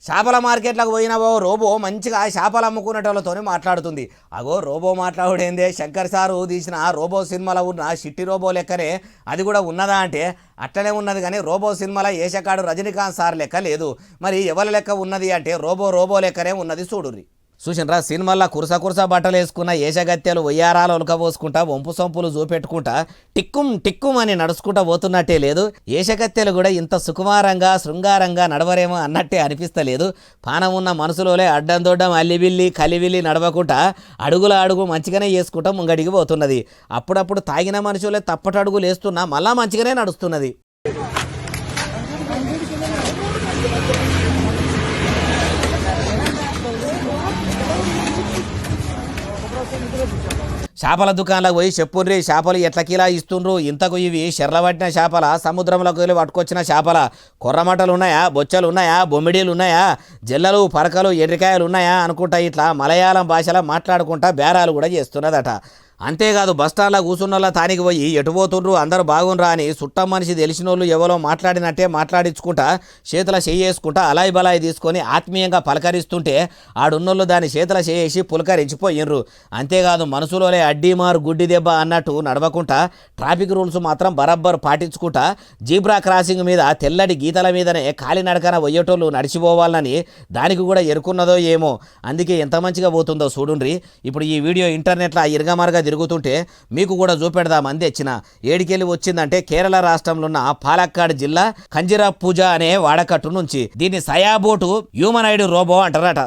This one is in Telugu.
చేపల మార్కెట్లకు పోయినావో రోబో మంచిగా చేపలు అమ్ముకునేటోళ్ళతోనే మాట్లాడుతుంది. అగో రోబో మాట్లాడేందే, శంకర్ సారు తీసిన రోబో సినిమాలో ఉన్న షిట్టి రోబో లెక్కనే అది కూడా ఉన్నదా అంటే అట్లనే ఉన్నది. కానీ రోబో సినిమాలో ఏషకాడు రజనీకాంత్ సార్ లెక్క లేదు. మరి ఎవరి లెక్క ఉన్నది అంటే రోబో లెక్కనే ఉన్నది. చూడుర్రి. చూసినరా సినిమాల్లో కురస బట్టలు వేసుకున్న ఏషగత్యాలు వయ్యారాలు ఉలకబోసుకుంటా వంపు సొంపులు చూపెట్టుకుంటా టిక్కుం అని నడుచుకుంటా పోతున్నట్టే లేదు. ఏషగత్యాలు కూడా ఇంత సుకుమారంగా శృంగారంగా నడవరేమో అన్నట్టే అనిపిస్తలేదు. పానం ఉన్న మనసులోనే అడ్డం దొడ్డం అల్లిబిల్లి కలివిల్లి నడవకుండా అడుగు మంచిగానే వేసుకుంటా ముంగడికి పోతున్నది. అప్పుడప్పుడు తాగిన మనుషులే తప్పటడుగులు వేస్తున్నా మళ్ళా మంచిగానే నడుస్తున్నది. చేపల దుకాణంలోకి పోయి చెప్పుర్రి, చేపలు ఎట్ల కిలా ఇస్తుండ్రు, ఇంతకు ఇవి చెర్లబట్టిన చేపల, సముద్రంలోకి వెళ్ళి పట్టుకొచ్చిన చేపల, కొర్రమటలు ఉన్నాయా, బొచ్చలు ఉన్నాయా, బొమ్మిడీలు ఉన్నాయా, జల్లలు పరకలు ఎర్రికాయలు ఉన్నాయా అనుకుంటా ఇట్లా మలయాళం భాషలో మాట్లాడుకుంటా బేరాలు కూడా చేస్తున్నదట. అంతేకాదు బస్టాండ్లో కూర్చున్నోళ్ళ తానికి పోయి ఎటు పోతుండ్రు అందరూ బాగుండ్రా అని చుట్టం మనిషి తెలిసినోళ్ళు ఎవరో మాట్లాడినట్టే మాట్లాడించుకుంటా చేతుల చేసుకుంటా అలాయి బలాయి తీసుకొని ఆత్మీయంగా పలకరిస్తుంటే ఆడున్నోళ్ళు దాని చేతుల చేసి పులకరించిపోయినరు. అంతేకాదు మనసులోనే అడ్డీమారు గుడ్డి దెబ్బ అన్నట్టు నడవకుండా ట్రాఫిక్ రూల్స్ మాత్రం బరబ్బర్ పాటించుకుంటా జీబ్రా క్రాసింగ్ మీద తెల్లటి గీతల మీదనే కాలినడకన పోయేటోళ్ళు నడిచిపోవాలని దానికి కూడా ఎరుకున్నదో ఏమో. అందుకే ఎంత మంచిగా పోతుందో చూడుండ్రి. ఇప్పుడు ఈ వీడియో ఇంటర్నెట్లో ఇరగమరగా తిరుగుతుంటే మీకు కూడా చూపెడదామని తెచ్చిన. ఏడికెళ్ళి వచ్చిందంటే కేరళ రాష్ట్రంలో ఉన్న పాలక్కాడ్ జిల్లా కంజిరా పూజ అనే వాడకట్టు నుంచి. దీన్ని సయాబోటు హ్యూమనాయిడ్ రోబో అంటారట.